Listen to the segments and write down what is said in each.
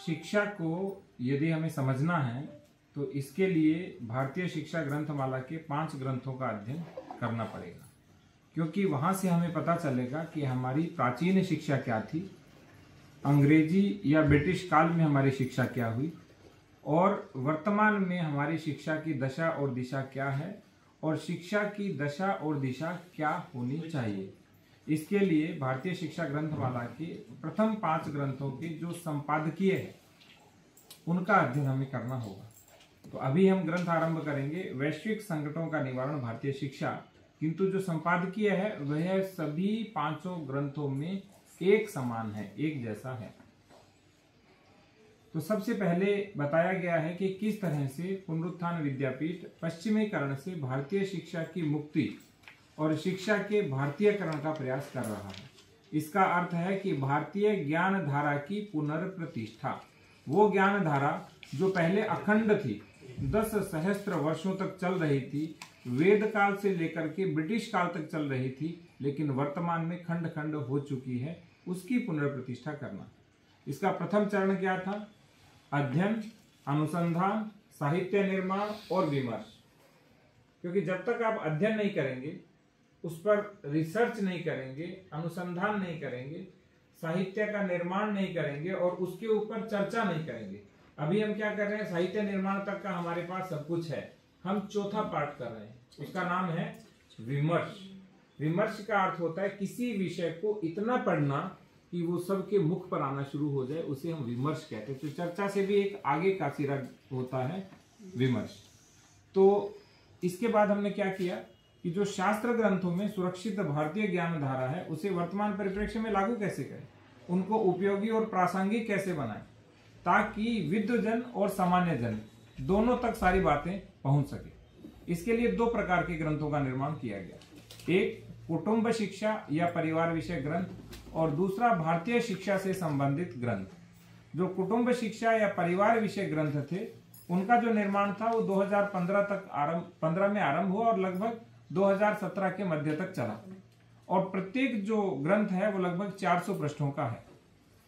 शिक्षा को यदि हमें समझना है तो इसके लिए भारतीय शिक्षा ग्रंथमाला के 5 ग्रंथों का अध्ययन करना पड़ेगा, क्योंकि वहां से हमें पता चलेगा कि हमारी प्राचीन शिक्षा क्या थी, अंग्रेजी या ब्रिटिश काल में हमारी शिक्षा क्या हुई और वर्तमान में हमारी शिक्षा की दशा और दिशा क्या है और शिक्षा की दशा और दिशा क्या होनी चाहिए। इसके लिए भारतीय शिक्षा ग्रंथमाला के प्रथम 5 ग्रंथों के जो संपादकीय है उनका अध्ययन हमें करना होगा। तो अभी हम ग्रंथ आरंभ करेंगे वैश्विक संकटों का निवारण भारतीय शिक्षा, किंतु जो संपादकीय है वह सभी 5 ग्रंथों में एक समान है, एक जैसा है। तो सबसे पहले बताया गया है कि किस तरह से पुनरुत्थान विद्यापीठ पश्चिमीकरण से भारतीय शिक्षा की मुक्ति और शिक्षा के भारतीयकरण का प्रयास कर रहा है। इसका अर्थ है कि भारतीय ज्ञान धारा की पुनर्प्रतिष्ठा, वो ज्ञान धारा जो पहले अखंड थी, 10 सहस्त्र वर्षों तक चल रही थी, वेद काल से लेकर के ब्रिटिश काल तक चल रही थी, लेकिन वर्तमान में खंड खंड हो चुकी है, उसकी पुनर्प्रतिष्ठा करना। इसका प्रथम चरण क्या था? अध्ययन, अनुसंधान, साहित्य निर्माण और विमर्श। क्योंकि जब तक आप अध्ययन नहीं करेंगे, उस पर रिसर्च नहीं करेंगे, अनुसंधान नहीं करेंगे, साहित्य का निर्माण नहीं करेंगे और उसके ऊपर चर्चा नहीं करेंगे। अभी हम क्या कर रहे हैं? साहित्य निर्माण तक का हमारे पास सब कुछ है, हम चौथा पार्ट कर रहे हैं, उसका नाम है विमर्श। विमर्श का अर्थ होता है किसी विषय को इतना पढ़ना कि वो सबके मुख पर आना शुरू हो जाए, उसे हम विमर्श कहते हैं। तो चर्चा से भी एक आगे का सिरा होता है विमर्श। तो इसके बाद हमने क्या किया कि जो शास्त्र ग्रंथों में सुरक्षित भारतीय ज्ञान धारा है उसे वर्तमान परिप्रेक्ष्य में लागू कैसे करें, उनको उपयोगी और प्रासंगिक कैसे बनाएं, ताकि विद्वजन और सामान्य जन दोनों तक सारी बातें पहुंच सके। इसके लिए 2 प्रकार के ग्रंथों का निर्माण किया गया, एक कुटुंब शिक्षा या परिवार विषय ग्रंथ और दूसरा भारतीय शिक्षा से संबंधित ग्रंथ। जो कुटुंब शिक्षा या परिवार विषय ग्रंथ थे उनका जो निर्माण था वो 2015 में आरंभ हुआ और लगभग 2017 के मध्य तक चला, और प्रत्येक जो ग्रंथ है वो लगभग 400 पृष्ठों का है।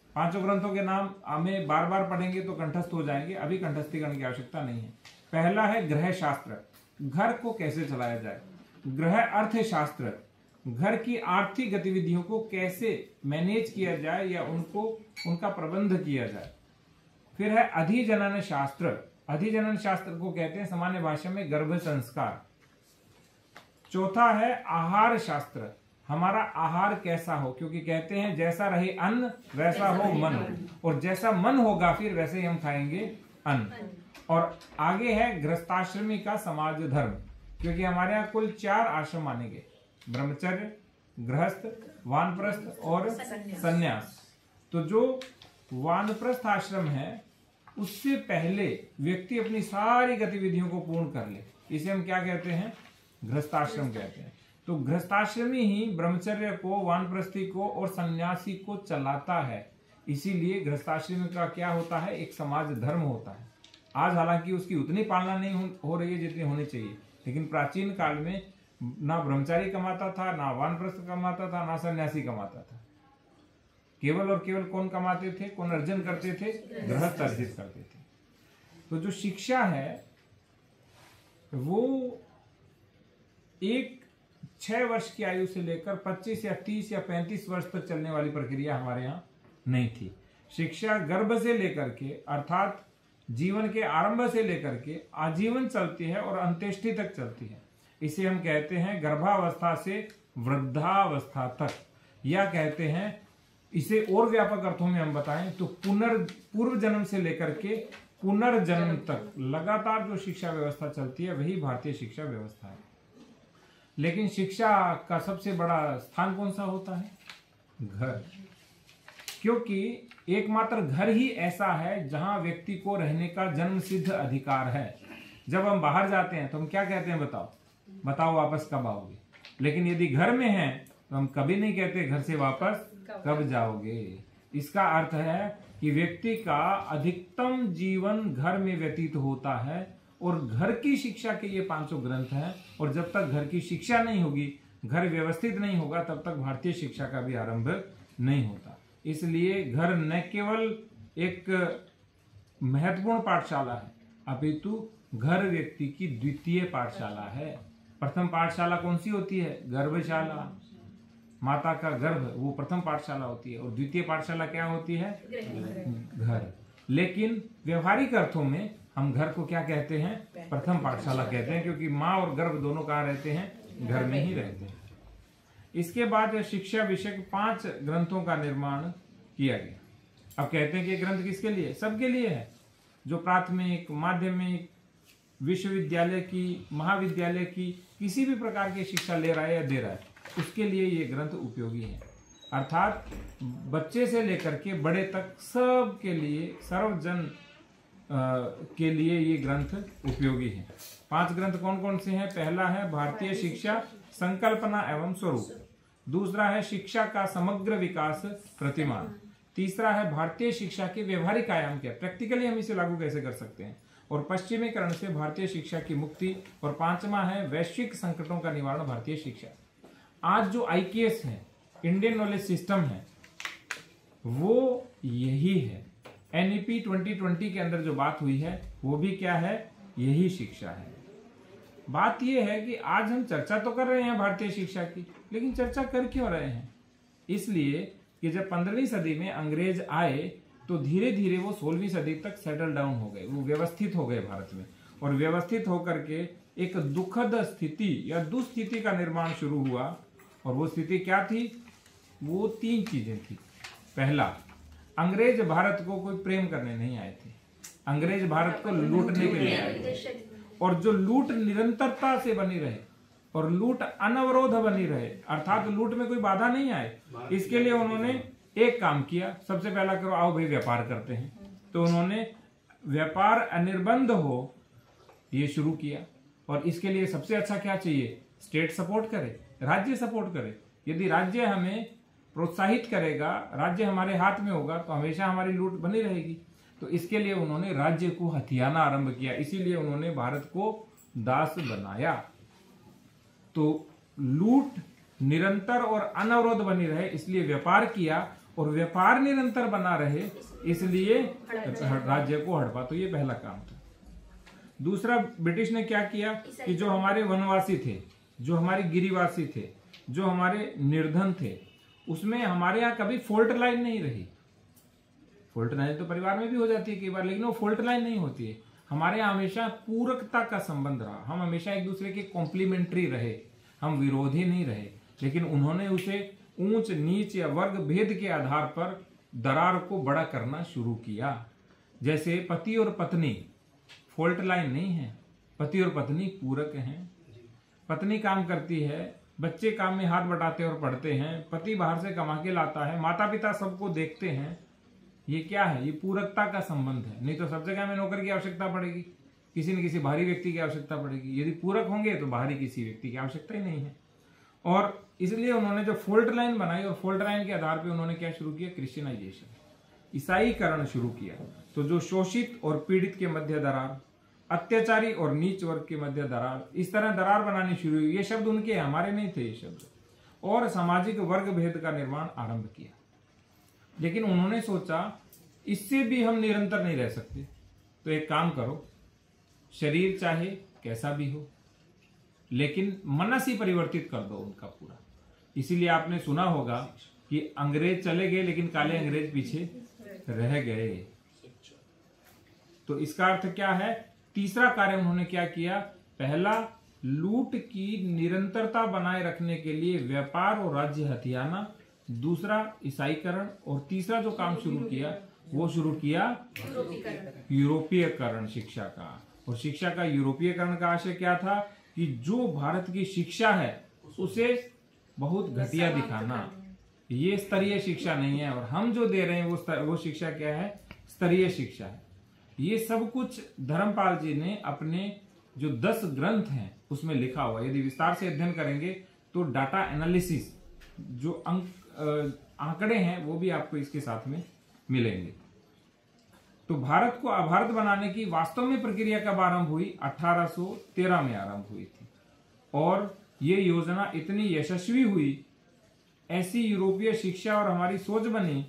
5 ग्रंथों के नाम हमें बार बार पढ़ेंगे तो कंठस्थ हो जाएंगे, अभी कंठस्थीकरण की आवश्यकता नहीं है। पहला है गृह शास्त्र, घर को कैसे चलाया जाए। गृह अर्थशास्त्र, घर की आर्थिक गतिविधियों को कैसे मैनेज किया जाए या उनका प्रबंध किया जाए। फिर है अधिजनन शास्त्र, अधिजनन शास्त्र को कहते हैं सामान्य भाषा में गर्भ संस्कार। चौथा है आहार शास्त्र, हमारा आहार कैसा हो, क्योंकि कहते हैं जैसा रहे अन्न वैसा हो मन, और जैसा मन होगा फिर वैसे ही हम खाएंगे अन्न। और आगे है गृहस्थाश्रमी का समाज धर्म, क्योंकि हमारे यहाँ कुल 4 आश्रम माने गए, ब्रह्मचर्य, गृहस्थ, वानप्रस्थ और संन्यास। तो जो वानप्रस्थ आश्रम है उससे पहले व्यक्ति अपनी सारी गतिविधियों को पूर्ण कर ले, इसे हम क्या कहते हैं? गृहस्थाश्रम कहते हैं। तो गृहस्थाश्रमी ही ब्रह्मचर्य को, वानप्रस्थी को और सन्यासी को चलाता है। इसीलिए गृहस्थाश्रमी का क्या होता है? एक समाज धर्म होता है। आज हालांकि उसकी उतनी पालना नहीं हो रही है जितनी होनी चाहिए, लेकिन प्राचीन काल में ना ब्रह्मचारी कमाता था, ना वानप्रस्थ कमाता था, ना सन्यासी कमाता था। केवल और केवल कौन कमाते थे, कौन अर्जन करते थे? गृहस्थ अर्जित करते थे। तो जो शिक्षा है वो एक 6 वर्ष की आयु से लेकर 25 या 30 या 35 वर्ष तक चलने वाली प्रक्रिया हमारे यहाँ नहीं थी। शिक्षा गर्भ से लेकर के, अर्थात जीवन के आरंभ से लेकर के आजीवन चलती है और अंत्येष्टि तक चलती है। इसे हम कहते हैं गर्भावस्था से वृद्धावस्था तक, या कहते हैं इसे और व्यापक अर्थों में हम बताएं तो पूर्व जन्म से लेकर के पुनर्जन्म तक लगातार जो शिक्षा व्यवस्था चलती है वही भारतीय शिक्षा व्यवस्था है। लेकिन शिक्षा का सबसे बड़ा स्थान कौन सा होता है? घर, क्योंकि एकमात्र घर ही ऐसा है जहां व्यक्ति को रहने का जन्म सिद्ध अधिकार है। जब हम बाहर जाते हैं तो हम क्या कहते हैं? बताओ वापस कब आओगे। लेकिन यदि घर में हैं तो हम कभी नहीं कहते घर से वापस कब जाओगे। इसका अर्थ है कि व्यक्ति का अधिकतम जीवन घर में व्यतीत होता है, और घर की शिक्षा के ये 500 ग्रंथ हैं। और जब तक घर की शिक्षा नहीं होगी, घर व्यवस्थित नहीं होगा, तब तक भारतीय शिक्षा का भी आरंभ नहीं होता। इसलिए घर न केवल एक महत्वपूर्ण पाठशाला है, अपितु घर व्यक्ति की द्वितीय पाठशाला है। प्रथम पाठशाला कौन सी होती है? गर्भशाला, माता का गर्भ, वो प्रथम पाठशाला होती है। और द्वितीय पाठशाला क्या होती है? घर। लेकिन व्यवहारिक अर्थों में हम घर को क्या कहते हैं? प्रथम पाठशाला कहते हैं, क्योंकि माँ और गर्भ दोनों कहाँ रहते हैं? घर में ही रहते हैं। इसके बाद शिक्षा विषय 5 ग्रंथों का निर्माण किया गया। अब कहते हैं कि ग्रंथ किसके लिए? सबके लिए है। जो प्राथमिक, माध्यमिक, विश्वविद्यालय की, महाविद्यालय की किसी भी प्रकार की शिक्षा ले रहा है या दे रहा है, उसके लिए ये ग्रंथ उपयोगी है। अर्थात बच्चे से लेकर के बड़े तक सब के लिए, सर्वजन के लिए ये ग्रंथ उपयोगी है। 5 ग्रंथ कौन कौन से हैं? पहला है भारतीय शिक्षा संकल्पना एवं स्वरूप, दूसरा है शिक्षा का समग्र विकास प्रतिमान, तीसरा है भारतीय शिक्षा के व्यवहारिक आयाम क्या, प्रैक्टिकली हम इसे लागू कैसे कर सकते हैं, और पश्चिमीकरण से भारतीय शिक्षा की मुक्ति, और 5वां है वैश्विक संकटों का निवारण भारतीय शिक्षा। आज जो IKS है, इंडियन नॉलेज सिस्टम है, वो यही है। NEP 2020 के अंदर जो बात हुई है वो भी क्या है? यही शिक्षा है। बात यह है कि आज हम चर्चा तो कर रहे हैं भारतीय शिक्षा की, लेकिन चर्चा कर क्यों रहे हैं? इसलिए कि जब 15वीं सदी में अंग्रेज आए तो धीरे धीरे वो 16वीं सदी तक सेटल डाउन हो गए, वो व्यवस्थित हो गए भारत में, और व्यवस्थित होकर के एक दुखद स्थिति या दुस्थिति का निर्माण शुरू हुआ। और वो स्थिति क्या थी? वो 3 चीजें थी। पहला, अंग्रेज भारत को कोई प्रेम करने नहीं आए थे, अंग्रेज भारत को लूटने के लिए आए थे, और जो लूट निरंतरता से बनी रहे और लूट अनवरोध बनी रहे, अर्थात लूट में कोई बाधा नहीं आए, इसके लिए उन्होंने एक काम किया। सबसे पहला करो, आओ भाई व्यापार करते हैं। तो उन्होंने व्यापार अनिर्बंध हो ये शुरू किया, और इसके लिए सबसे अच्छा क्या चाहिए? स्टेट सपोर्ट करे, राज्य सपोर्ट करे। यदि राज्य हमें प्रोत्साहित करेगा, राज्य हमारे हाथ में होगा, तो हमेशा हमारी लूट बनी रहेगी। तो इसके लिए उन्होंने राज्य को हथियाना आरंभ किया, इसीलिए उन्होंने भारत को दास बनाया। तो लूट निरंतर और अनवरोध बनी रहे, इसलिए व्यापार किया, और व्यापार निरंतर बना रहे इसलिए राज्य को हड़पा। तो ये पहला काम था। दूसरा, ब्रिटिश ने क्या किया कि जो हमारे वनवासी थे, जो हमारे गिरिवासी थे, जो हमारे निर्धन थे, उसमें हमारे यहाँ कभी फॉल्ट लाइन नहीं रही। फॉल्ट लाइन तो परिवार में भी हो जाती है कई बार, लेकिन वो फॉल्ट लाइन नहीं होती है। हमारे यहाँ हमेशा पूरकता का संबंध रहा, हम हमेशा एक दूसरे के कॉम्प्लीमेंट्री रहे, हम विरोधी नहीं रहे। लेकिन उन्होंने उसे ऊंच नीच या वर्ग भेद के आधार पर दरार को बड़ा करना शुरू किया। जैसे पति और पत्नी फॉल्ट लाइन नहीं है, पति और पत्नी पूरक हैं। पत्नी काम करती है, बच्चे काम में हाथ बटाते और पढ़ते हैं, पति बाहर से कमा के लाता है, माता पिता सबको देखते हैं। ये क्या है? ये पूरकता का संबंध है। नहीं तो सब जगह में नौकर की आवश्यकता पड़ेगी, किसी न किसी बाहरी व्यक्ति की आवश्यकता पड़ेगी। यदि पूरक होंगे तो बाहरी किसी व्यक्ति की आवश्यकता ही नहीं है। और इसलिए उन्होंने जो फोल्ट लाइन बनाई, और फोल्ट लाइन के आधार पर उन्होंने क्या शुरू किया? क्रिश्चियनाइजेशन, ईसाईकरण शुरू किया। तो जो शोषित और पीड़ित के मध्य दरार, अत्याचारी और नीच वर्ग के मध्य दरार, इस तरह दरार बनानी शुरू हुई। ये शब्द उनके, हमारे नहीं थे ये शब्द। और सामाजिक वर्ग भेद का निर्माण आरंभ किया। लेकिन उन्होंने सोचा इससे भी हम निरंतर नहीं रह सकते, तो एक काम करो, शरीर चाहे कैसा भी हो, लेकिन मनस ही परिवर्तित कर दो उनका पूरा। इसीलिए आपने सुना होगा कि अंग्रेज चले गए लेकिन काले अंग्रेज पीछे रह गए। तो इसका अर्थ क्या है? तीसरा कार्य उन्होंने क्या किया? पहला, लूट की निरंतरता बनाए रखने के लिए व्यापार और राज्य हथियाना, दूसरा ईसाईकरण, और तीसरा जो काम शुरू किया वो शुरू किया यूरोपीयकरण शिक्षा का। और शिक्षा का यूरोपीयकरण का आशय क्या था? कि जो भारत की शिक्षा है उसे बहुत घटिया दिखाना, ये स्तरीय शिक्षा नहीं है, और हम जो दे रहे हैं वो शिक्षा क्या है? स्तरीय शिक्षा है। ये सब कुछ धर्मपाल जी ने अपने जो 10 ग्रंथ हैं उसमें लिखा हुआ। यदि विस्तार से अध्ययन करेंगे तो डाटा एनालिसिस, जो आंकड़े हैं वो भी आपको इसके साथ में मिलेंगे। तो भारत को अभारत बनाने की वास्तव में प्रक्रिया कब आरंभ हुई? 1813 में आरंभ हुई थी। और ये योजना इतनी यशस्वी हुई, ऐसी यूरोपीय शिक्षा और हमारी सोच बनी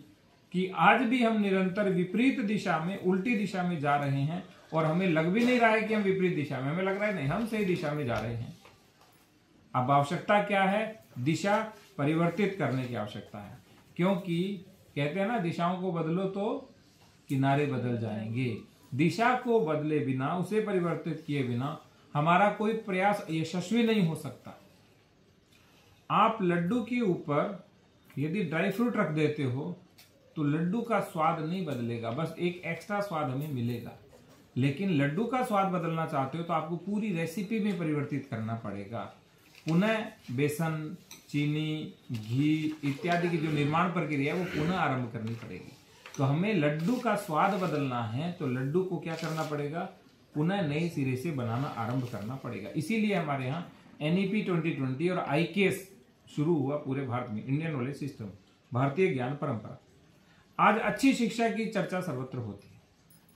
कि आज भी हम निरंतर विपरीत दिशा में, उल्टी दिशा में जा रहे हैं और हमें लग भी नहीं रहा है कि हम विपरीत दिशा में, हमें लग रहा है नहीं, हम सही दिशा में जा रहे हैं। अब आवश्यकता क्या है? दिशा परिवर्तित करने की आवश्यकता है, क्योंकि कहते हैं ना, दिशाओं को बदलो तो किनारे बदल जाएंगे। दिशा को बदले बिना, उसे परिवर्तित किए बिना हमारा कोई प्रयास यशस्वी नहीं हो सकता। आप लड्डू के ऊपर यदि ड्राई फ्रूट रख देते हो तो लड्डू का स्वाद नहीं बदलेगा, बस एक एक्स्ट्रा स्वाद हमें मिलेगा। लेकिन लड्डू का स्वाद बदलना चाहते हो तो आपको पूरी रेसिपी में परिवर्तित करना पड़ेगा। पुनः बेसन, चीनी, घी इत्यादि की जो निर्माण प्रक्रिया है वो पुनः आरंभ करनी पड़ेगी। तो हमें लड्डू का स्वाद बदलना है तो लड्डू को क्या करना पड़ेगा? पुनः नए सिरे से बनाना आरंभ करना पड़ेगा। इसीलिए हमारे यहाँ NEP 2020 और IKS शुरू हुआ पूरे भारत में, इंडियन नॉलेज सिस्टम, भारतीय ज्ञान परंपरा। आज अच्छी शिक्षा की चर्चा सर्वत्र होती है।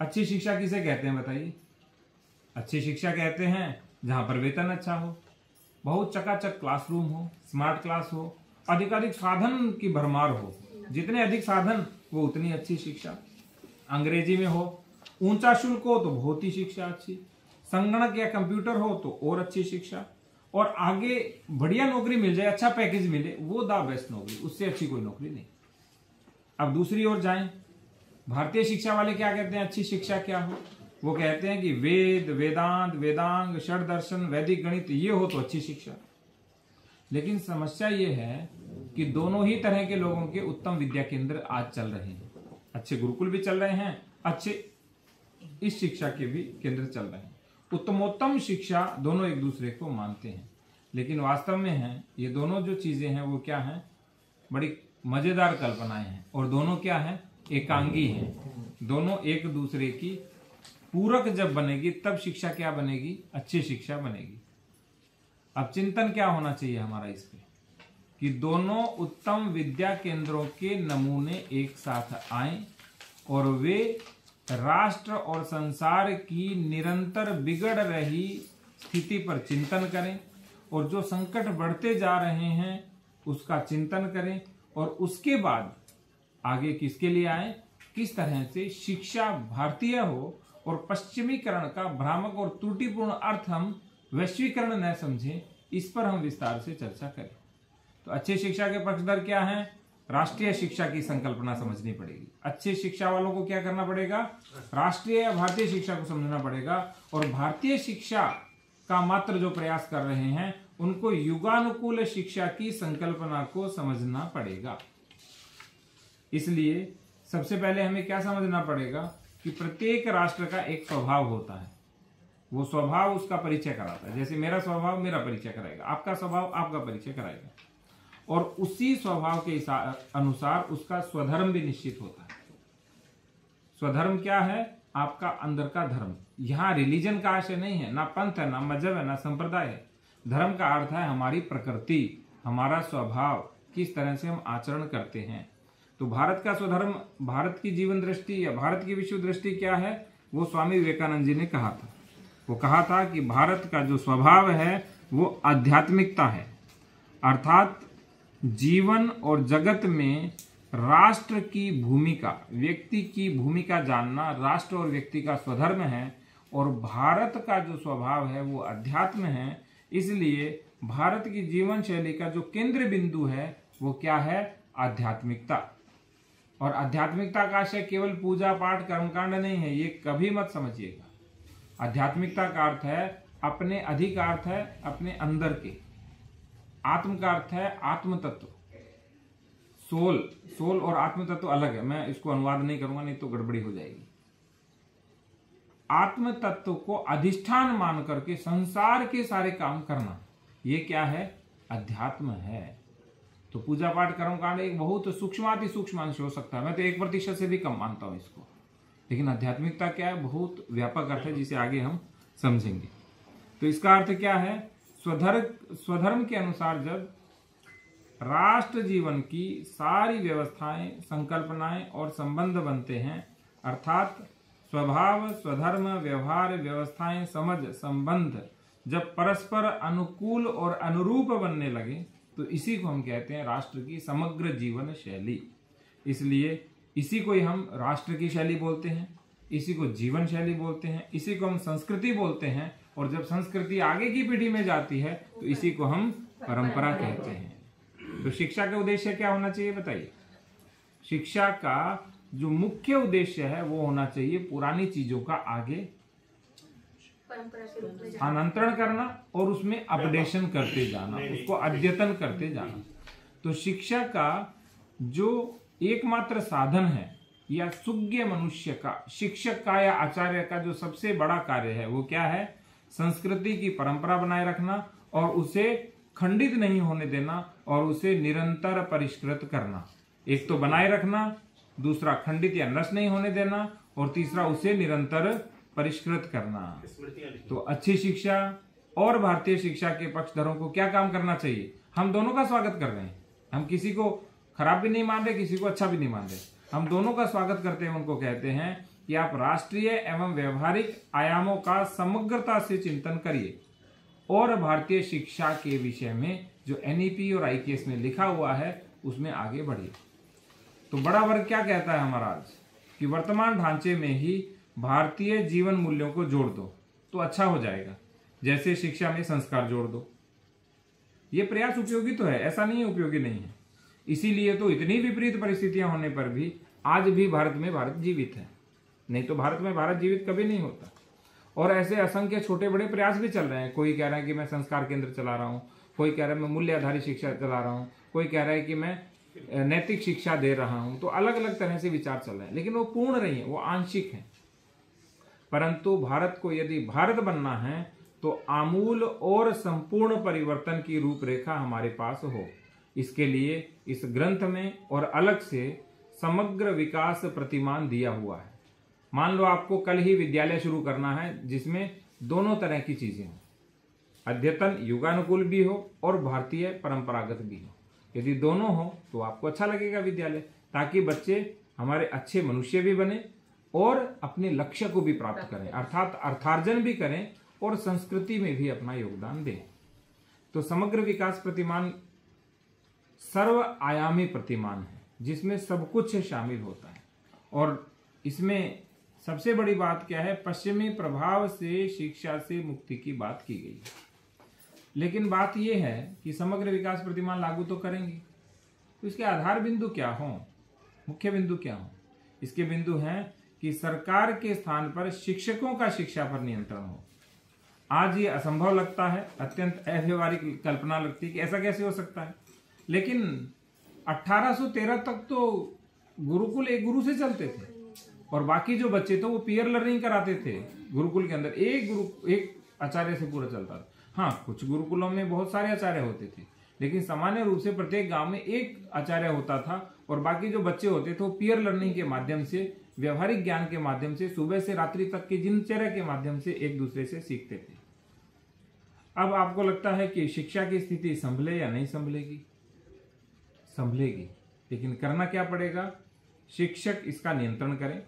अच्छी शिक्षा किसे कहते हैं बताइए? अच्छी शिक्षा कहते हैं जहां पर वेतन अच्छा हो, बहुत चकाचक क्लासरूम हो, स्मार्ट क्लास हो, अधिकाधिक साधन की भरमार हो। जितने अधिक साधन वो उतनी अच्छी शिक्षा। अंग्रेजी में हो, ऊंचा शुल्क हो तो बहुत ही शिक्षा अच्छी, संगणक या कंप्यूटर हो तो और अच्छी शिक्षा, और आगे बढ़िया नौकरी मिल जाए, अच्छा पैकेज मिले, वो द बेस्ट नौकरी, उससे अच्छी कोई नौकरी नहीं। अब दूसरी ओर जाएं, भारतीय शिक्षा वाले क्या कहते हैं अच्छी शिक्षा क्या हो? वो कहते हैं कि वेद, वेदांत, वेदांग, षड दर्शन, वैदिक गणित ये हो तो अच्छी शिक्षा। लेकिन समस्या ये है कि दोनों ही तरह के लोगों के उत्तम विद्या केंद्र आज चल रहे हैं। अच्छे गुरुकुल भी चल रहे हैं, अच्छे इस शिक्षा के भी केंद्र चल रहे हैं। उत्तमोत्तम शिक्षा दोनों एक दूसरे को मानते हैं, लेकिन वास्तव में है ये दोनों जो चीजें हैं वो क्या हैं? बड़ी मजेदार कल्पनाएं हैं, और दोनों क्या हैं? एकांगी हैं। दोनों एक दूसरे की पूरक जब बनेगी तब शिक्षा क्या बनेगी? अच्छी शिक्षा बनेगी। अब चिंतन क्या होना चाहिए हमारा इस पे, कि दोनों उत्तम विद्या केंद्रों के नमूने एक साथ आएं और वे राष्ट्र और संसार की निरंतर बिगड़ रही स्थिति पर चिंतन करें, और जो संकट बढ़ते जा रहे हैं उसका चिंतन करें, और उसके बाद आगे किसके लिए आए? किस तरह से शिक्षा भारतीय हो और पश्चिमीकरण का भ्रामक और त्रुटिपूर्ण अर्थ हम वैश्वीकरण न समझें, इस पर हम विस्तार से चर्चा करें। तो अच्छी शिक्षा के पक्षधर क्या हैं? राष्ट्रीय शिक्षा की संकल्पना समझनी पड़ेगी। अच्छी शिक्षा वालों को क्या करना पड़ेगा? राष्ट्रीय या भारतीय शिक्षा को समझना पड़ेगा, और भारतीय शिक्षा का मात्र जो प्रयास कर रहे हैं उनको युगानुकूल शिक्षा की संकल्पना को समझना पड़ेगा। इसलिए सबसे पहले हमें क्या समझना पड़ेगा कि प्रत्येक राष्ट्र का एक स्वभाव होता है, वो स्वभाव उसका परिचय कराता है। जैसे मेरा स्वभाव मेरा परिचय कराएगा, आपका स्वभाव आपका परिचय कराएगा, और उसी स्वभाव के अनुसार उसका स्वधर्म भी निश्चित होता है। स्वधर्म क्या है? आपका अंदर का धर्म। यहाँ रिलीजन का आशय नहीं है, ना पंथ है, ना मजहब है, ना संप्रदाय है। धर्म का अर्थ है हमारी प्रकृति, हमारा स्वभाव, किस तरह से हम आचरण करते हैं। तो भारत का स्वधर्म, भारत की जीवन दृष्टि या भारत की विश्व दृष्टि क्या है? वो स्वामी विवेकानंद जी ने कहा था। वो कहा था कि भारत का जो स्वभाव है वो आध्यात्मिकता है, अर्थात जीवन और जगत में राष्ट्र की भूमिका, व्यक्ति की भूमिका जानना राष्ट्र और व्यक्ति का स्वधर्म है, और भारत का जो स्वभाव है वो अध्यात्म है। इसलिए भारत की जीवन शैली का जो केंद्र बिंदु है वो क्या है? आध्यात्मिकता। और आध्यात्मिकता का आशय केवल पूजा पाठ कर्मकांड नहीं है, ये कभी मत समझिएगा। आध्यात्मिकता का अर्थ है अपने, अधिक अर्थ है अपने अंदर के, आत्म का अर्थ है आत्म तत्व, सोल और आत्म तत्व अलग है। मैं इसको अनुवाद नहीं करूंगा, नहीं तो गड़बड़ी हो जाएगी। आत्म तत्व को अधिष्ठान मान करके संसार के सारे काम करना, ये क्या है? अध्यात्म है। तो पूजा पाठ कर्मकांड एक बहुत सूक्ष्माति सूक्ष्म अंश हो सकता है, मैं तो 1% से भी कम मानता हूं इसको, लेकिन आध्यात्मिकता क्या है? बहुत व्यापक अर्थ है जिसे आगे हम समझेंगे। तो इसका अर्थ क्या है? स्वधर्म के अनुसार जब राष्ट्र जीवन की सारी व्यवस्थाएं, संकल्पनाएं और संबंध बनते हैं, अर्थात स्वभाव, स्वधर्म, व्यवहार, व्यवस्थाएं, समझ, संबंध जब परस्पर अनुकूल और अनुरूप बनने लगे तो इसी को हम कहते हैं राष्ट्र की समग्र जीवन शैली। इसलिए इसी को ही हम राष्ट्र की शैली बोलते हैं, इसी को जीवन शैली बोलते हैं, इसी को हम संस्कृति बोलते हैं, और जब संस्कृति आगे की पीढ़ी में जाती है तो इसी को हम परंपरा कहते हैं। तो शिक्षा का उद्देश्य क्या होना चाहिए बताइए? शिक्षा का जो मुख्य उद्देश्य है वो होना चाहिए पुरानी चीजों का आगे स्थानांतरण करना और उसमें अपडेशन करते जाना, उसको अद्यतन करते जाना। तो शिक्षा का जो एकमात्र साधन है या सुज्ञ मनुष्य का, शिक्षक का या आचार्य का जो सबसे बड़ा कार्य है वो क्या है? संस्कृति की परंपरा बनाए रखना और उसे खंडित नहीं होने देना और उसे निरंतर परिष्कृत करना। एक तो बनाए रखना, दूसरा खंडित या नष्ट नहीं होने देना, और तीसरा उसे निरंतर परिष्कृत करना। तो अच्छी शिक्षा और भारतीय शिक्षा के पक्षधरों को क्या काम करना चाहिए? हम दोनों का स्वागत कर रहे हैं। हम किसी को खराब भी नहीं मान रहे, किसी को अच्छा भी नहीं मान रहे, हम दोनों का स्वागत करते हैं। उनको कहते हैं कि आप राष्ट्रीय एवं व्यवहारिक आयामों का समग्रता से चिंतन करिए और भारतीय शिक्षा के विषय में जो NEP और IKS में लिखा हुआ है उसमें आगे बढ़िए। तो बड़ा वर्ग क्या कहता है हमारा आज कि वर्तमान ढांचे में ही भारतीय जीवन मूल्यों को जोड़ दो तो अच्छा हो जाएगा, जैसे शिक्षा में संस्कार जोड़ दो। ये प्रयास उपयोगी तो है, ऐसा नहीं है उपयोगी नहीं है। इसीलिए तो इतनी विपरीत परिस्थितियां होने पर भी आज भी भारत में भारत जीवित है, नहीं तो भारत में भारत जीवित कभी नहीं होता। और ऐसे असंख्य छोटे बड़े प्रयास भी चल रहे हैं। कोई कह रहा है कि मैं संस्कार केंद्र चला रहा हूँ, कोई कह रहा है मैं मूल्य आधारित शिक्षा चला रहा हूँ, कोई कह रहा है कि मैं नैतिक शिक्षा दे रहा हूँ। तो अलग अलग तरह से विचार चल रहे हैं, लेकिन वो पूर्ण नहीं है, वो आंशिक है। परंतु भारत को यदि भारत बनना है तो आमूल और संपूर्ण परिवर्तन की रूपरेखा हमारे पास हो। इसके लिए इस ग्रंथ में और अलग से समग्र विकास प्रतिमान दिया हुआ है। मान लो आपको कल ही विद्यालय शुरू करना है जिसमें दोनों तरह की चीजें हो, अद्यतन युगानुकूल भी हो और भारतीय परंपरागत भी हो। यदि दोनों हो तो आपको अच्छा लगेगा विद्यालय, ताकि बच्चे हमारे अच्छे मनुष्य भी बने और अपने लक्ष्य को भी प्राप्त करें, अर्थात अर्थार्जन भी करें और संस्कृति में भी अपना योगदान दें। तो समग्र विकास प्रतिमान सर्व आयामी प्रतिमान है जिसमें सब कुछ शामिल होता है। और इसमें सबसे बड़ी बात क्या है? पश्चिमी प्रभाव से शिक्षा से मुक्ति की बात की गई है। लेकिन बात यह है कि समग्र विकास प्रतिमान लागू तो करेंगे, तो इसके आधार बिंदु क्या हो, मुख्य बिंदु क्या हो? इसके बिंदु हैं कि सरकार के स्थान पर शिक्षकों का शिक्षा पर नियंत्रण हो। आज ये असंभव लगता है, अत्यंत अव्यवहारिक कल्पना लगती है कि ऐसा कैसे हो सकता है। लेकिन 1813 तक तो गुरुकुल एक गुरु से चलते थे और बाकी जो बच्चे थे वो पीयर लर्निंग कराते थे। गुरुकुल के अंदर एक आचार्य से पूरा चलता था। हाँ, कुछ गुरुकुलों में बहुत सारे आचार्य होते थे, लेकिन सामान्य रूप से प्रत्येक गांव में एक आचार्य होता था और बाकी जो बच्चे होते थे वो पीयर लर्निंग के माध्यम से, व्यवहारिक ज्ञान के माध्यम से, सुबह से रात्रि तक के दिनचर्या के माध्यम से एक दूसरे से सीखते थे। अब आपको लगता है कि शिक्षा की स्थिति संभले या नहीं संभलेगी? संभलेगी, लेकिन करना क्या पड़ेगा? शिक्षक इसका नियंत्रण करें,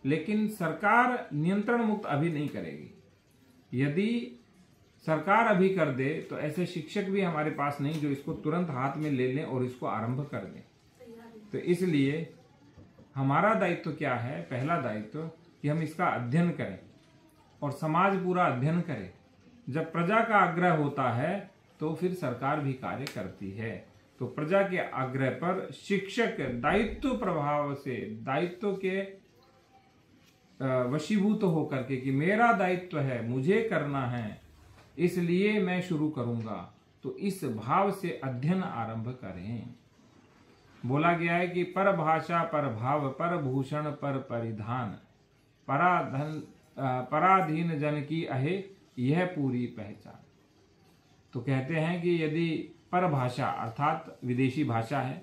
लेकिन सरकार नियंत्रण मुक्त अभी नहीं करेगी। यदि सरकार अभी कर दे तो ऐसे शिक्षक भी हमारे पास नहीं जो इसको तुरंत हाथ में ले लें और इसको आरंभ कर दें। तो इसलिए हमारा दायित्व क्या है? पहला दायित्व कि हम इसका अध्ययन करें और समाज पूरा अध्ययन करे। जब प्रजा का आग्रह होता है तो फिर सरकार भी कार्य करती है। तो प्रजा के आग्रह पर शिक्षक दायित्व प्रभाव से, दायित्व के वशीभूत होकर के कि मेरा दायित्व है, मुझे करना है, इसलिए मैं शुरू करूंगा, तो इस भाव से अध्ययन आरंभ करें। बोला गया है कि पर भाषा, पर भाव, पर भूषण, पर परिधान, पराधीन जन की अहे यह पूरी पहचान। तो कहते हैं कि यदि पर भाषा अर्थात विदेशी भाषा है,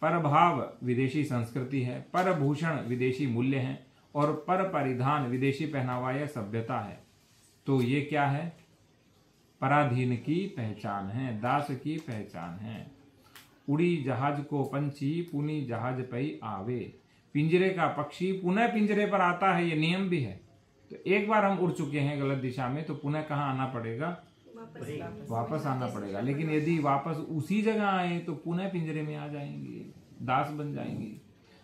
पर भाव विदेशी संस्कृति है, पर भूषण विदेशी मूल्य है और पर परिधान विदेशी पहनावा या सभ्यता है, तो ये क्या है? पराधीन की पहचान है, दास की पहचान है। उड़ी जहाज को पंछी पुनी जहाज पे आवे, पिंजरे का पक्षी पुनः पिंजरे पर आता है, ये नियम भी है। तो एक बार हम उड़ चुके हैं गलत दिशा में तो पुनः कहाँ आना पड़ेगा? वापस आना पड़ेगा। लेकिन यदि वापस उसी जगह आए तो पुनः पिंजरे में आ जाएंगे, दास बन जाएंगे।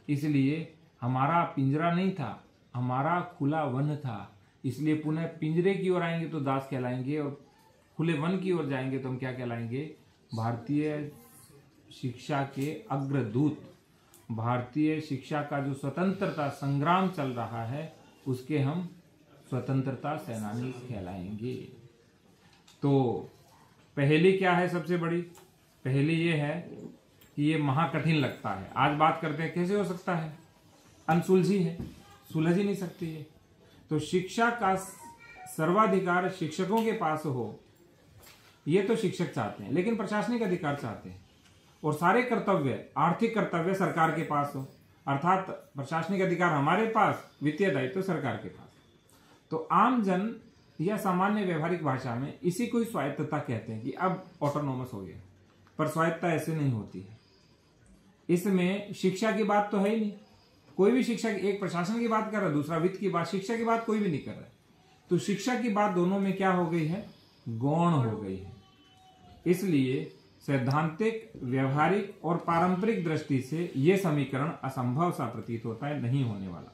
इसलिए हमारा पिंजरा नहीं था, हमारा खुला वन था। इसलिए पुनः पिंजरे की ओर आएंगे तो दास कहलाएंगे, और खुले वन की ओर जाएंगे तो हम क्या कहलाएंगे? भारतीय शिक्षा के अग्रदूत। भारतीय शिक्षा का जो स्वतंत्रता संग्राम चल रहा है उसके हम स्वतंत्रता सेनानी कहलाएंगे। तो पहली क्या है? सबसे बड़ी पहली ये है कि ये महाकठिन लगता है। आज बात करते हैं कैसे हो सकता है, अनसुलझी है, सुलझ ही नहीं सकती है। तो शिक्षा का सर्वाधिकार शिक्षकों के पास हो, ये तो शिक्षक चाहते हैं, लेकिन प्रशासनिक अधिकार चाहते हैं। और सारे कर्तव्य, आर्थिक कर्तव्य सरकार के पास हो, अर्थात प्रशासनिक अधिकार हमारे पास, वित्तीय दायित्व सरकार के पास। तो आम जन या सामान्य व्यवहारिक भाषा में इसी को ही स्वायत्तता कहते हैं कि अब ऑटोनोमस हो गया। पर स्वायत्तता ऐसे नहीं होती है। इसमें शिक्षा की बात तो है ही नहीं। कोई भी शिक्षा, एक प्रशासन की बात कर रहा है, दूसरा वित्त की बात, शिक्षा की बात कोई भी नहीं कर रहा है। तो शिक्षा की बात दोनों में क्या हो गई है? गौण हो गई है। इसलिए सैद्धांतिक, व्यवहारिक और पारंपरिक दृष्टि से यह समीकरण असंभव सा प्रतीत होता है, नहीं होने वाला।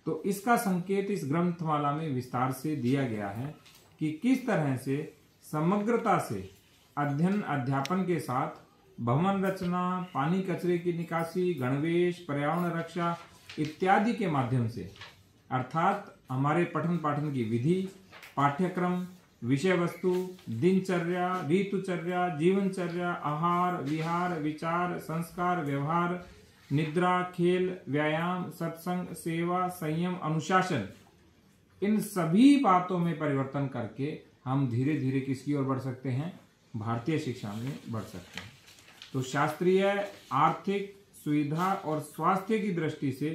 तो इसका संकेत इस ग्रंथमाला में विस्तार से दिया गया है कि किस तरह से समग्रता से अध्ययन अध्यापन के साथ भवन रचना, पानी कचरे की निकासी, गणवेश, पर्यावरण रक्षा इत्यादि के माध्यम से, अर्थात हमारे पठन पाठन की विधि, पाठ्यक्रम, विषय वस्तु, दिनचर्या, ऋतुचर्या, जीवनचर्या, आहार, विहार, विचार, संस्कार, व्यवहार, निद्रा, खेल, व्यायाम, सत्संग, सेवा, संयम, अनुशासन, इन सभी बातों में परिवर्तन करके हम धीरे धीरे किसकी ओर बढ़ सकते हैं? भारतीय शिक्षा में बढ़ सकते हैं। तो शास्त्रीय, आर्थिक, सुविधा और स्वास्थ्य की दृष्टि से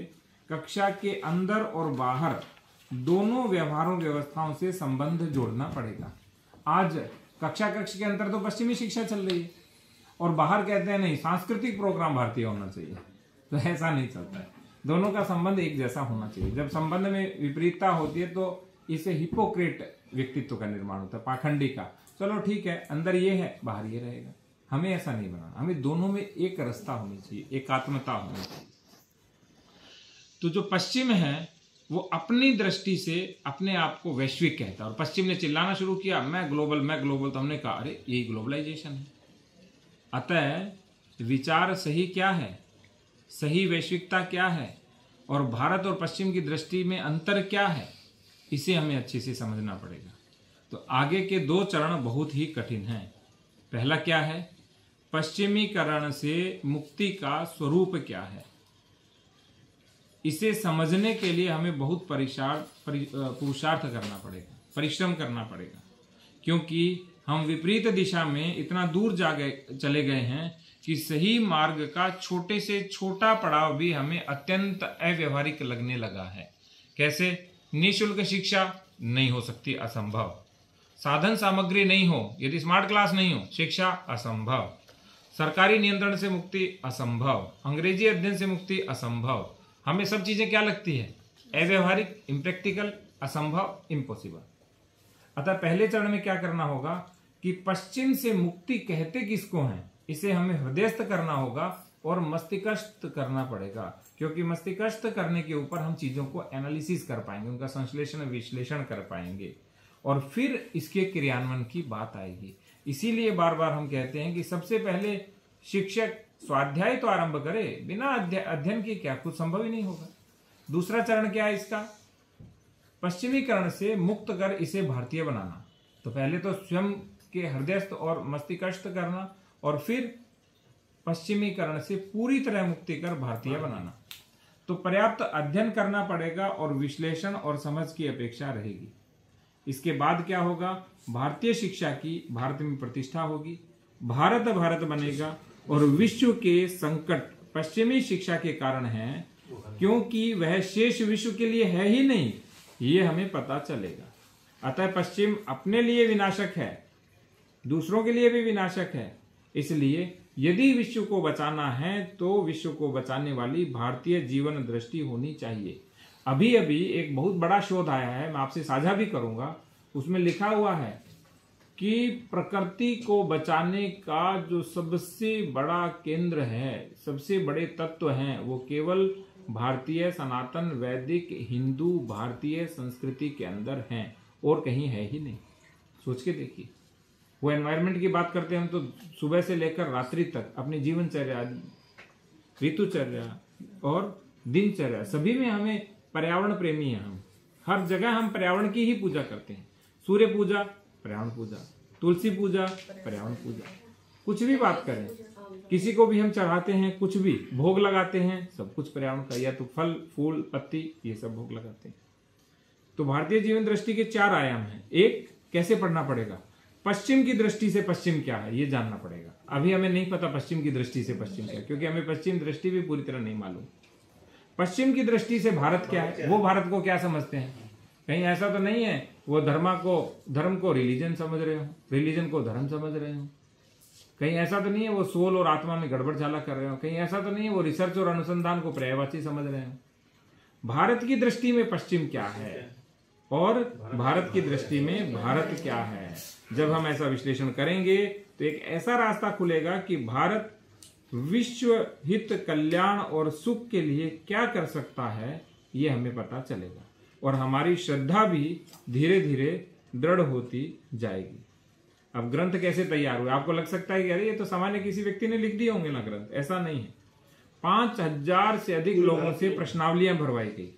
कक्षा के अंदर और बाहर दोनों व्यवहारों व्यवस्थाओं से संबंध जोड़ना पड़ेगा। आज कक्षा कक्ष के अंदर तो पश्चिमी शिक्षा चल रही है और बाहर कहते हैं नहीं, सांस्कृतिक प्रोग्राम भारतीय होना चाहिए। तो ऐसा नहीं चलता है। दोनों का संबंध एक जैसा होना चाहिए। जब संबंध में विपरीतता होती है तो इसे हिपोक्रेट व्यक्तित्व का निर्माण होता है, पाखंडी का। चलो ठीक है, अंदर ये है, बाहर ये रहेगा। हमें ऐसा नहीं बनाना। हमें दोनों में एक रसता होनी चाहिए, एकात्मता होनी चाहिए। तो जो पश्चिम है वो अपनी दृष्टि से अपने आप को वैश्विक कहता है, और पश्चिम ने चिल्लाना शुरू किया, मैं ग्लोबल। तो हमने कहा अरे यही ग्लोबलाइजेशन है। अतः विचार सही क्या है, सही वैश्विकता क्या है, और भारत और पश्चिम की दृष्टि में अंतर क्या है, इसे हमें अच्छे से समझना पड़ेगा। तो आगे के 2 चरण बहुत ही कठिन हैं। पहला क्या है? पश्चिमीकरण से मुक्ति का स्वरूप क्या है। इसे समझने के लिए हमें बहुत पुरुषार्थ करना पड़ेगा, परिश्रम करना पड़ेगा, क्योंकि हम विपरीत दिशा में इतना दूर चले गए हैं कि सही मार्ग का छोटे से छोटा पड़ाव भी हमें अत्यंत अव्यवहारिक लगने लगा है। कैसे? निःशुल्क शिक्षा नहीं हो सकती, असंभव। साधन सामग्री नहीं हो, यदि स्मार्ट क्लास नहीं हो, शिक्षा असंभव। सरकारी नियंत्रण से मुक्ति असंभव, अंग्रेजी अध्ययन से मुक्ति असंभव। हमें सब चीजें क्या लगती है? अव्यवहारिक, इम्प्रैक्टिकल, असंभव, इम्पॉसिबल। अतः पहले चरण में क्या करना होगा कि पश्चिम से मुक्ति कहते किसको हैं, इसे हमें हृदयस्थ करना होगा और मस्तिष्कस्थ करना पड़ेगा, क्योंकि मस्तिष्कस्थ करने के ऊपर हम चीजों को एनालिसिस कर पाएंगे, उनका संश्लेषण विश्लेषण कर पाएंगे, और फिर इसके क्रियान्वयन की बात आएगी। इसीलिए बार बार हम कहते हैं कि सबसे पहले शिक्षक स्वाध्याय तो आरंभ करे, बिना अध्ययन के क्या कुछ संभव ही नहीं होगा। दूसरा चरण क्या है इसका? पश्चिमीकरण से मुक्त कर इसे भारतीय बनाना। तो पहले तो स्वयं के हृदयस्थ और मस्तिष्कस्थ करना, और फिर पश्चिमीकरण से पूरी तरह मुक्ति कर भारतीय बनाना। तो पर्याप्त अध्ययन करना पड़ेगा और विश्लेषण और समझ की अपेक्षा रहेगी। इसके बाद क्या होगा? भारतीय शिक्षा की भारत में प्रतिष्ठा होगी, भारत भारत बनेगा, और विश्व के संकट पश्चिमी शिक्षा के कारण है, क्योंकि वह शेष विश्व के लिए है ही नहीं, ये हमें पता चलेगा। अतः पश्चिम अपने लिए विनाशक है, दूसरों के लिए भी विनाशक है। इसलिए यदि विश्व को बचाना है तो विश्व को बचाने वाली भारतीय जीवन दृष्टि होनी चाहिए। अभी अभी एक बहुत बड़ा शोध आया है, मैं आपसे साझा भी करूंगा। उसमें लिखा हुआ है कि प्रकृति को बचाने का जो सबसे बड़ा केंद्र है, सबसे बड़े तत्व हैं, वो केवल भारतीय सनातन वैदिक हिंदू भारतीय संस्कृति के अंदर हैं और कहीं है ही नहीं। सोच के देखिए, वो एनवायरनमेंट की बात करते हैं हम तो सुबह से लेकर रात्रि तक अपनी जीवनचर्या, ऋतुचर्या और दिनचर्या सभी में हमें पर्यावरण प्रेमी हैं। हम हर जगह हम पर्यावरण की ही पूजा करते हैं। सूर्य पूजा पर्यावरण पूजा, तुलसी पूजा पर्यावरण पूजा, कुछ भी बात करें, किसी को भी हम चढ़ाते हैं, कुछ भी भोग लगाते हैं, सब कुछ पर्यावरण का, या तो फल फूल पत्ती ये सब भोग लगाते हैं। तो भारतीय जीवन दृष्टि के 4 आयाम हैं। एक, कैसे पढ़ना पड़ेगा, पश्चिम की दृष्टि से पश्चिम क्या है ये जानना पड़ेगा। अभी हमें नहीं पता पश्चिम की दृष्टि से पश्चिम क्या है, क्योंकि हमें पश्चिम दृष्टि भी पूरी तरह नहीं मालूम। पश्चिम की दृष्टि से भारत क्या है, वो भारत को क्या समझते हैं। कहीं ऐसा तो नहीं है वो धर्म को रिलीजन समझ रहे हो, रिलीजन को धर्म समझ रहे हो। कहीं ऐसा तो नहीं है वो सोल और आत्मा में गड़बड़ झाला कर रहे हो। कहीं ऐसा तो नहीं है वो रिसर्च और अनुसंधान को पर्यायवाची समझ रहे हो। भारत की दृष्टि में पश्चिम क्या है और भारत की दृष्टि में भारत क्या है, जब हम ऐसा विश्लेषण करेंगे तो एक ऐसा रास्ता खुलेगा कि भारत विश्व हित, कल्याण और सुख के लिए क्या कर सकता है ये हमें पता चलेगा और हमारी श्रद्धा भी धीरे धीरे दृढ़ होती जाएगी। अब ग्रंथ कैसे तैयार हुए, आपको लग सकता है कि अरे ये तो सामान्य किसी व्यक्ति ने लिख दिए होंगे ना ग्रंथ। ऐसा नहीं है। 5000 से अधिक लोगों से प्रश्नावलियां भरवाई गई,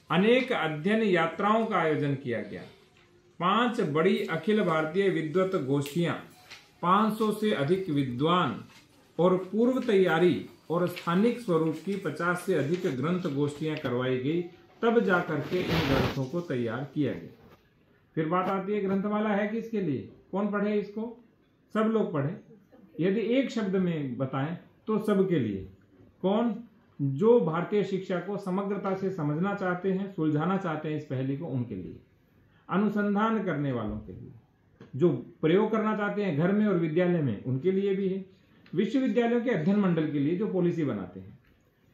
अनेक अध्ययन यात्राओं का आयोजन किया गया, 5 बड़ी अखिल भारतीय विद्वत गोष्ठियां, 500 से अधिक विद्वान और पूर्व तैयारी और स्थानिक स्वरूप की 50 से अधिक ग्रंथ गोष्ठियां करवाई गई, तब जाकर के इन ग्रंथों को तैयार किया गया। फिर बात आती है ग्रंथमाला है किसके लिए, कौन पढ़े इसको, सब लोग पढ़े। यदि एक शब्द में बताएं तो सबके लिए। कौन, जो भारतीय शिक्षा को समग्रता से समझना चाहते हैं, सुलझाना चाहते हैं इस पहेली को, उनके लिए। अनुसंधान करने वालों के लिए, जो प्रयोग करना चाहते हैं घर में और विद्यालय में, उनके लिए भी है। विश्वविद्यालयों के अध्ययन मंडल के लिए जो पॉलिसी बनाते हैं,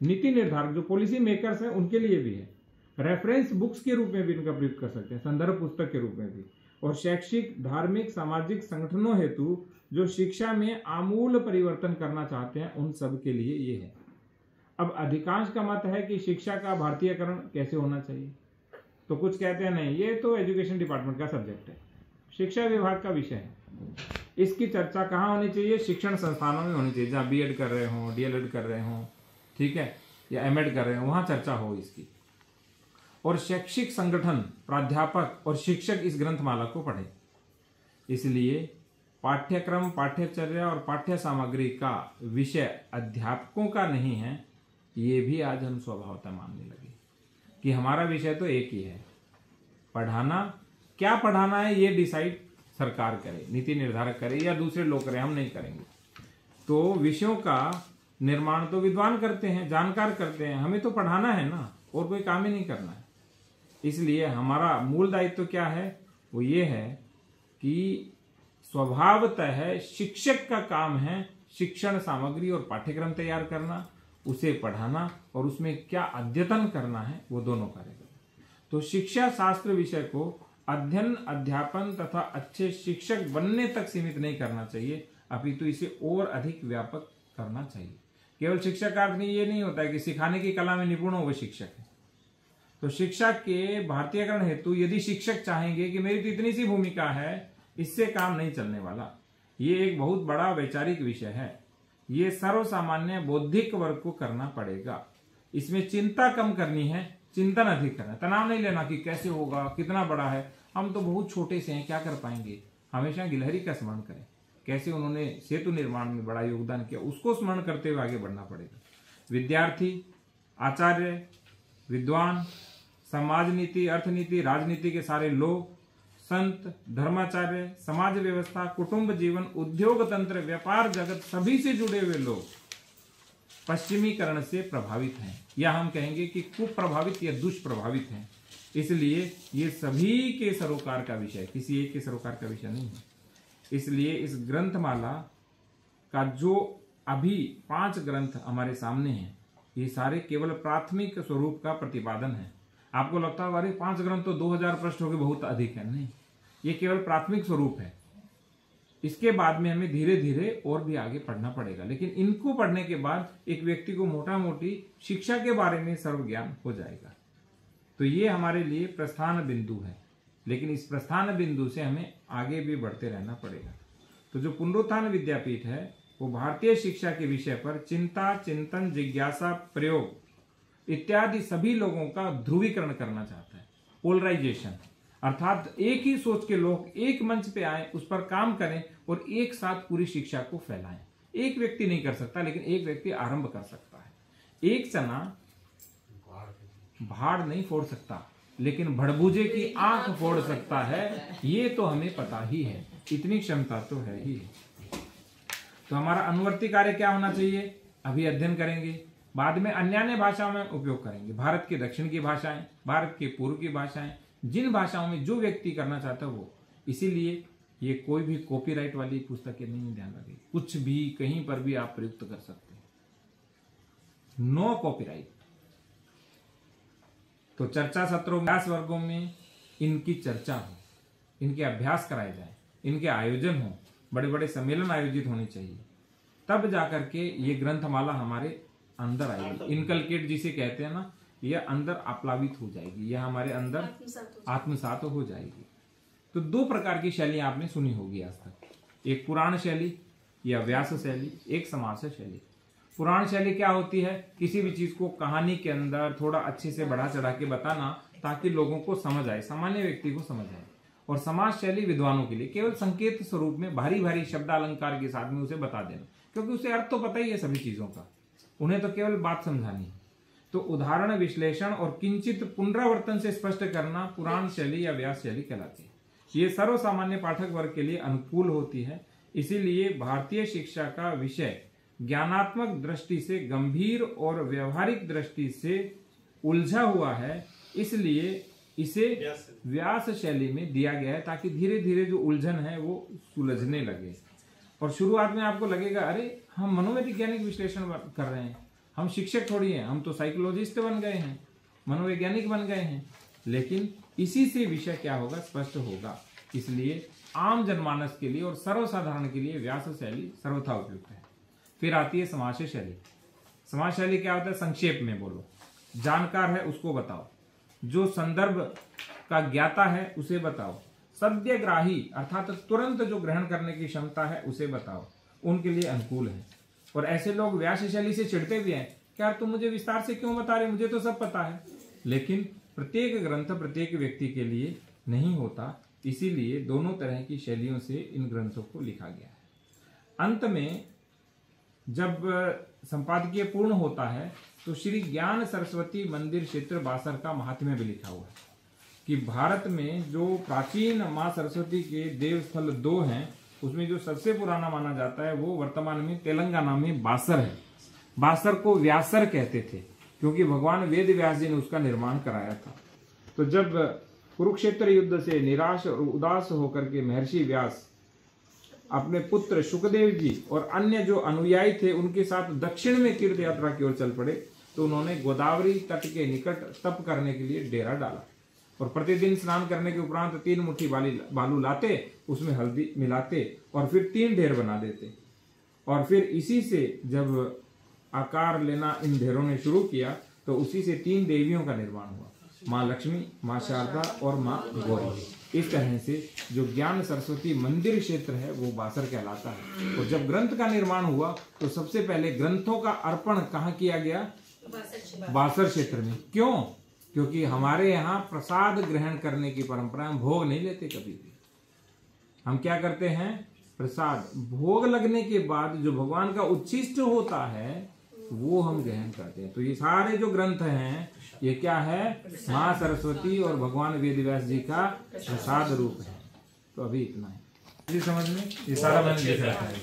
नीति निर्धारक जो पॉलिसी मेकर्स हैं, उनके लिए भी है। रेफरेंस बुक्स के रूप में भी इनका प्रयोग कर सकते हैं, संदर्भ पुस्तक के रूप में भी। और शैक्षिक, धार्मिक, सामाजिक संगठनों हेतु जो शिक्षा में आमूल परिवर्तन करना चाहते हैं, उन सब के लिए ये है। अब अधिकांश का मत है कि शिक्षा का भारतीयकरण कैसे होना चाहिए, तो कुछ कहते हैं नहीं, ये तो एजुकेशन डिपार्टमेंट का सब्जेक्ट है, शिक्षा विभाग का विषय है। इसकी चर्चा कहाँ होनी चाहिए, शिक्षण संस्थानों में होनी चाहिए, जहाँ बीएड कर रहे हों, डीएलएड कर रहे हों, ठीक है, या एमएड कर रहे हों, वहाँ चर्चा हो इसकी। और शैक्षिक संगठन, प्राध्यापक और शिक्षक इस ग्रंथमाला को पढ़े। इसलिए पाठ्यक्रम, पाठ्यचर्या और पाठ्य सामग्री का विषय अध्यापकों का नहीं है, ये भी आज हम स्वभावतः मानने लगे कि हमारा विषय तो एक ही है। पढ़ाना, क्या पढ़ाना है ये डिसाइड सरकार करे, नीति निर्धारक करे या दूसरे लोग करें, हम नहीं करेंगे। तो विषयों का निर्माण तो विद्वान करते हैं, जानकार करते हैं, हमें तो पढ़ाना है ना, और कोई काम ही नहीं करना है। इसलिए हमारा मूल दायित्व क्या है, वो ये है कि स्वभावतः शिक्षक का काम है शिक्षण सामग्री और पाठ्यक्रम तैयार करना, उसे पढ़ाना और उसमें क्या अद्यतन करना है वो दोनों करेगा। तो शिक्षा शास्त्र विषय को अध्ययन, अध्यापन तथा अच्छे शिक्षक बनने तक सीमित नहीं करना चाहिए, अपितु इसे और अधिक व्यापक करना चाहिए। केवल शिक्षक का अर्थ नहीं, ये नहीं होता है कि सिखाने की कला में निपुण हो वो शिक्षक है। तो शिक्षा के भारतीयकरण हेतु यदि शिक्षक चाहेंगे कि मेरी तो इतनी सी भूमिका है, इससे काम नहीं चलने वाला। ये एक बहुत बड़ा वैचारिक विषय है, ये सर्वसामान्य बौद्धिक वर्ग को करना पड़ेगा। इसमें चिंता कम करनी है, चिंतन अधिक करना, तनाव नहीं लेना कि कैसे होगा, कितना बड़ा है, हम तो बहुत छोटे से हैं, क्या कर पाएंगे। हमेशा गिलहरी का स्मरण करें, कैसे उन्होंने सेतु निर्माण में बड़ा योगदान किया, उसको स्मरण करते हुए आगे बढ़ना पड़ेगा। विद्यार्थी, आचार्य, विद्वान, समाज नीति, अर्थनीति, राजनीति के सारे लोग, संत, धर्माचार्य, समाज व्यवस्था, कुटुंब जीवन, उद्योग तंत्र, व्यापार जगत, सभी से जुड़े हुए लोग पश्चिमीकरण से प्रभावित हैं, या हम कहेंगे कि कुप्रभावित या दुष्प्रभावित हैं। इसलिए ये सभी के सरोकार का विषय, किसी एक के सरोकार का विषय नहीं है। इसलिए इस ग्रंथमाला का जो अभी 5 ग्रंथ हमारे सामने हैं, ये सारे केवल प्राथमिक स्वरूप का प्रतिपादन है। आपको लगता होगा अरे 5 ग्रंथ तो 2000 पृष्ठ हो गए, बहुत अधिक है। नहीं, ये केवल प्राथमिक स्वरूप है। इसके बाद में हमें धीरे धीरे और भी आगे पढ़ना पड़ेगा, लेकिन इनको पढ़ने के बाद एक व्यक्ति को मोटा मोटी शिक्षा के बारे में सर्व ज्ञान हो जाएगा। तो ये हमारे लिए प्रस्थान बिंदु है, लेकिन इस प्रस्थान बिंदु से हमें आगे भी बढ़ते रहना पड़ेगा। तो जो पुनरुत्थान विद्यापीठ है वो भारतीय शिक्षा के विषय पर चिंता, चिंतन, जिज्ञासा, प्रयोग इत्यादि सभी लोगों का ध्रुवीकरण करना चाहता है। पोलराइजेशन, अर्थात एक ही सोच के लोग एक मंच पे आए, उस पर काम करें और एक साथ पूरी शिक्षा को फैलाएं। एक व्यक्ति नहीं कर सकता, लेकिन एक व्यक्ति आरंभ कर सकता है। एक चना भाड़ नहीं फोड़ सकता, लेकिन भड़बूजे की आंख फोड़ सकता है, ये तो हमें पता ही है, इतनी क्षमता तो है ही। तो हमारा अनुवर्ती कार्य क्या होना चाहिए, अभी अध्ययन करेंगे, बाद में अन्य भाषाओं में उपयोग करेंगे। भारत के दक्षिण की भाषाएं, भारत के पूर्व की भाषाएं, जिन भाषाओं में जो व्यक्ति करना चाहता है वो। इसीलिए ये कोई भी कॉपीराइट वाली पुस्तकें नहीं, ध्यान रखिए, कुछ भी कहीं पर भी आप प्रयुक्त कर सकते हैं, नो कॉपीराइट। तो चर्चा सत्रों, अभ्यास वर्गों में इनकी चर्चा हो, इनके अभ्यास कराए जाए, इनके आयोजन हो, बड़े बड़े सम्मेलन आयोजित होने चाहिए, तब जाकर के ये ग्रंथमाला हमारे अंदर आएगी। इनकलकेट जिसे कहते हैं ना, यह अंदर आप्लावित हो जाएगी, यह हमारे अंदर आत्मसात हो जाएगी। तो दो प्रकार की शैलियां आपने सुनी होगी आज तक, एक पुराण शैली या व्यास शैली, एक समास शैली। पुराण शैली क्या होती है, किसी भी चीज को कहानी के अंदर थोड़ा अच्छे से बढ़ा चढ़ा के बताना ताकि लोगों को समझ आए, सामान्य व्यक्ति को समझ आए। और समास शैली विद्वानों के लिए केवल संकेत स्वरूप में भारी भारी शब्द अलंकार के साथ में उसे बता देना, क्योंकि उसे अर्थ तो पता ही है सभी चीजों का, उन्हें तो केवल बात समझानी है। तो उदाहरण, विश्लेषण और किंचित पुनरावर्तन से स्पष्ट करना पुराण शैली या व्यास शैली कहलाती है। ये सर्वसामान्य पाठक वर्ग के लिए अनुकूल होती है। इसीलिए भारतीय शिक्षा का विषय ज्ञानात्मक दृष्टि से गंभीर और व्यवहारिक दृष्टि से उलझा हुआ है, इसलिए इसे व्यास शैली में दिया गया है, ताकि धीरे धीरे जो उलझन है वो सुलझने लगे। और शुरुआत में आपको लगेगा अरे हम मनोवैज्ञानिक विश्लेषण कर रहे हैं, हम शिक्षक थोड़ी हैं, हम तो साइकोलॉजिस्ट बन गए हैं, मनोवैज्ञानिक बन गए हैं। लेकिन इसी से विषय क्या होगा, स्पष्ट होगा। इसलिए आम जनमानस के लिए और सर्वसाधारण के लिए व्यास शैली सर्वथा उपयुक्त है। फिर आती है समास शैली। समास शैली क्या होता है, संक्षेप में बोलो, जानकार है उसको बताओ, जो संदर्भ का ज्ञाता है उसे बताओ, सद्यग्राही अर्थात तुरंत जो ग्रहण करने की क्षमता है उसे बताओ, उनके लिए अनुकूल है। और ऐसे लोग व्यास शैली से चिढ़ते भी हैं, क्या तुम मुझे विस्तार से क्यों बता रहे, मुझे तो सब पता है। लेकिन प्रत्येक ग्रंथ प्रत्येक व्यक्ति के लिए नहीं होता, इसीलिए दोनों तरह की शैलियों से इन ग्रंथों को लिखा गया है। अंत में जब संपादकीय पूर्ण होता है तो श्री ज्ञान सरस्वती मंदिर क्षेत्र बासर का महात्म्य भी लिखा हुआ है कि भारत में जो प्राचीन माँ सरस्वती के देव स्थल 2 हैं, उसमें जो सबसे पुराना माना जाता है वो वर्तमान में तेलंगाना में बासर है। बासर को व्यासर कहते थे क्योंकि भगवान वेद व्यास जी ने उसका निर्माण कराया था। तो जब कुरुक्षेत्र युद्ध से निराश और उदास होकर के महर्षि व्यास अपने पुत्र शुकदेव जी और अन्य जो अनुयायी थे उनके साथ दक्षिण में तीर्थ यात्रा की ओर चल पड़े, तो उन्होंने गोदावरी तट के निकट तप करने के लिए डेरा डाला और प्रतिदिन स्नान करने के उपरांत 3 मुट्ठी बालू लाते, उसमें हल्दी मिलाते और फिर 3 ढेर बना देते। और फिर इसी से जब आकार लेना इन ढेरों ने शुरू किया तो उसी से 3 देवियों का निर्माण हुआ, माँ लक्ष्मी, माँ शारदा और माँ गौरी। इस तरह से जो ज्ञान सरस्वती मंदिर क्षेत्र है वो बासर कहलाता है। और जब ग्रंथ का निर्माण हुआ तो सबसे पहले ग्रंथों का अर्पण कहाँ किया गया, बासर क्षेत्र में। क्यों? क्योंकि हमारे यहाँ प्रसाद ग्रहण करने की परंपरा, हम भोग नहीं लेते कभी भी। हम क्या करते हैं, प्रसाद भोग लगने के बाद जो भगवान का उच्छिष्ट होता है वो हम ग्रहण करते हैं। तो ये सारे जो ग्रंथ हैं ये क्या है, माँ सरस्वती और भगवान वेद व्यास जी का प्रसाद रूप है। तो अभी इतना है, समझ में ये सारा मैंने लिख रखा है।